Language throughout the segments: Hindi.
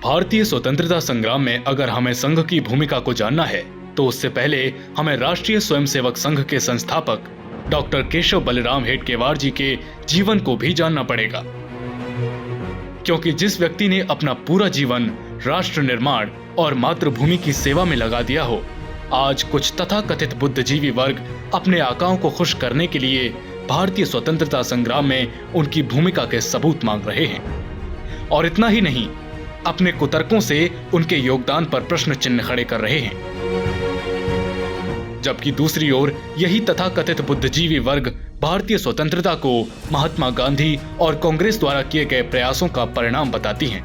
भारतीय स्वतंत्रता संग्राम में अगर हमें संघ की भूमिका को जानना है तो उससे पहले हमें राष्ट्रीय स्वयंसेवक संघ के संस्थापक डॉक्टर केशव बलिराम हेडगेवार जी के जीवन को भी जानना पड़ेगा, क्योंकि जिस व्यक्ति ने अपना पूरा जीवन राष्ट्र निर्माण और मातृभूमि की सेवा में लगा दिया हो, आज कुछ तथाकथित बुद्धिजीवी वर्ग अपने आकाओं को खुश करने के लिए भारतीय स्वतंत्रता संग्राम में उनकी भूमिका के सबूत मांग रहे हैं। और इतना ही नहीं, अपने कुतर्कों से उनके योगदान पर प्रश्न चिन्ह खड़े कर रहे हैं। जबकि दूसरी ओर यही तथाकथित बुद्धिजीवी वर्ग भारतीय स्वतंत्रता को महात्मा गांधी और कांग्रेस द्वारा किए गए प्रयासों का परिणाम बताती हैं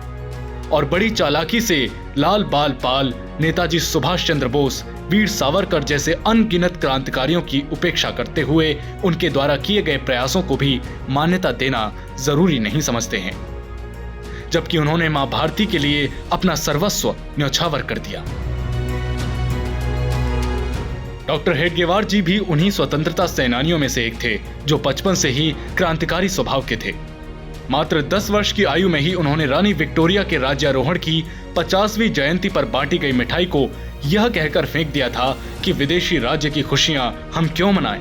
और बड़ी चालाकी से लाल बाल पाल, नेताजी सुभाष चंद्र बोस, वीर सावरकर जैसे अनगिनत क्रांतिकारियों की उपेक्षा करते हुए उनके द्वारा किए गए प्रयासों को भी मान्यता देना जरूरी नहीं समझते हैं, जबकि उन्होंने मां भारती के लिए अपना सर्वस्व न्यौछावर कर दिया। डॉक्टर हेडगेवार जी भी उन्हीं स्वतंत्रता सेनानियों में से एक थे जो बचपन से ही क्रांतिकारी स्वभाव के थे। मात्र 10 वर्ष की आयु में ही उन्होंने रानी विक्टोरिया के राज्यारोहण की 50वीं जयंती पर बांटी गई मिठाई को यह कहकर फेंक दिया था कि विदेशी राज्य की खुशियां हम क्यों मनाएं।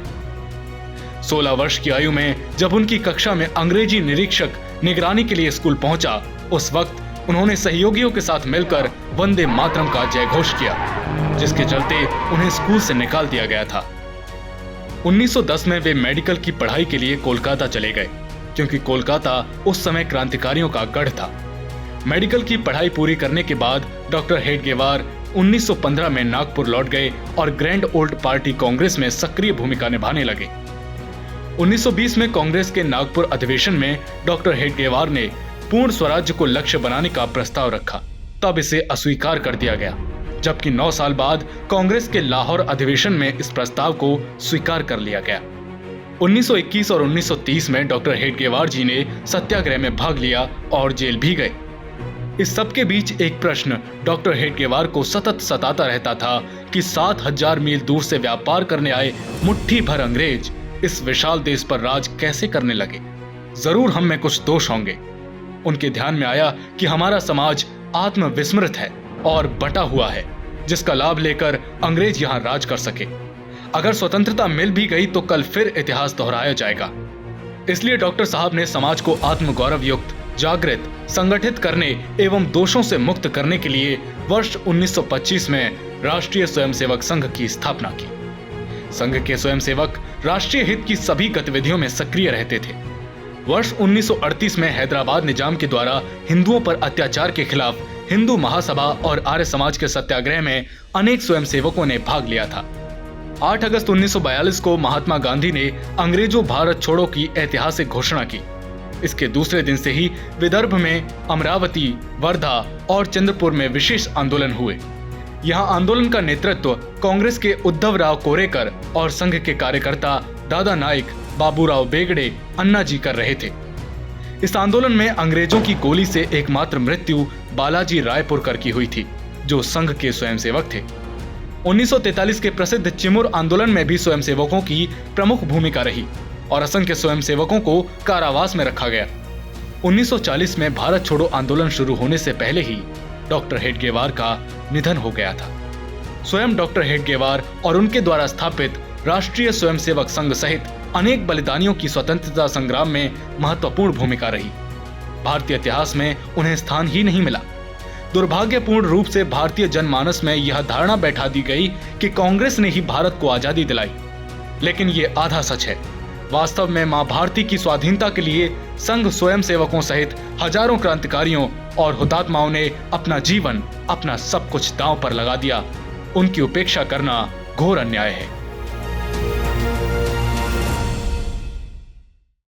16 वर्ष की आयु में जब उनकी कक्षा में अंग्रेजी निरीक्षक निगरानी के लिए स्कूल पहुंचा, उस वक्त उन्होंने सहयोगियों के साथ मिलकर वंदे मातरम का जयघोष किया, जिसके चलते उन्हें स्कूल से निकाल दिया गया था। 1910 में वे मेडिकल की पढ़ाई के लिए कोलकाता चले गए, क्योंकि कोलकाता उस समय क्रांतिकारियों का गढ़ था। मेडिकल की पढ़ाई पूरी करने के बाद डॉक्टर हेडगेवार 1915 में नागपुर लौट गए और ग्रैंड ओल्ड पार्टी कांग्रेस में सक्रिय भूमिका निभाने लगे। 1920 में कांग्रेस के नागपुर अधिवेशन में डॉक्टर हेडगेवार ने पूर्ण स्वराज्य को लक्ष्य बनाने का प्रस्ताव रखा, तब इसे अस्वीकार कर दिया गया, जबकि 9 साल बाद कांग्रेस के लाहौर अधिवेशन में इस प्रस्ताव को स्वीकार कर लिया गया। 1921 और 1930 में डॉक्टर हेडगेवार जी ने सत्याग्रह में भाग लिया और जेल भी गए। इस सब के बीच एक प्रश्न डॉक्टर हेडगेवार को सतत सताता रहता था कि 7000 मील दूर से व्यापार करने आए मुट्ठी भर अंग्रेज इस विशाल देश पर राज कैसे करने लगे। जरूर हम में कुछ दोष होंगे। उनके ध्यान में आया कि हमारा समाज आत्मविस्मृत है और बटा हुआ है, जिसका लाभ लेकर अंग्रेज यहाँ राज कर सके। अगर स्वतंत्रता मिल भी गई तो कल फिर इतिहास दोहराया जाएगा। इसलिए डॉक्टर साहब ने समाज को आत्मगौरव युक्त, जागृत, संगठित करने एवं दोषों से मुक्त करने के लिए वर्ष 1925 में राष्ट्रीय स्वयंसेवक संघ की स्थापना की। संघ के स्वयंसेवक राष्ट्रीय हित की सभी गतिविधियों में सक्रिय रहते थे। वर्ष 1938 में हैदराबाद निजाम के द्वारा हिंदुओं पर अत्याचार के खिलाफ हिंदू महासभा और आर्य समाज के सत्याग्रह में अनेक स्वयंसेवकों ने भाग लिया था। 8 अगस्त 1942 को महात्मा गांधी ने अंग्रेजों भारत छोड़ो की ऐतिहासिक घोषणा की। इसके दूसरे दिन से ही विदर्भ में अमरावती, वर्धा और चंद्रपुर में विशेष आंदोलन हुए। यहाँ आंदोलन का नेतृत्व कांग्रेस के उद्धव राव कोरेकर और संघ के कार्यकर्ता दादा नाइक, बाबूराव बेगड़े, अन्ना जी कर रहे थे। इस आंदोलन में अंग्रेजों की गोली से एकमात्र मृत्यु बालाजी रायपुरकर की हुई थी, जो संघ के स्वयंसेवक थे। 1943 के प्रसिद्ध चिमुर आंदोलन में भी स्वयंसेवकों की प्रमुख भूमिका रही और असंख्य स्वयंसेवकों को कारावास में रखा गया। 1940 में भारत छोड़ो आंदोलन शुरू होने से पहले ही डॉक्टर हेडगेवार का निधन हो गया था। स्वयं डॉक्टर हेडगेवार और उनके द्वारा स्थापित राष्ट्रीय स्वयंसेवक संघ सहित अनेक बलिदानियों की स्वतंत्रता संग्राम में महत्वपूर्ण भूमिका रही। भारतीय इतिहास में उन्हें स्थान ही नहीं मिला। दुर्भाग्यपूर्ण रूप से भारतीय जनमानस में यह धारणा बैठा दी गई कि कांग्रेस ने ही भारत को आजादी दिलाई, लेकिन ये आधा सच है। वास्तव में मां भारती की स्वाधीनता के लिए संघ स्वयंसेवकों सहित हजारों क्रांतिकारियों और हुतात्माओं ने अपना जीवन, अपना सब कुछ दांव पर लगा दिया। उनकी उपेक्षा करना घोर अन्याय है।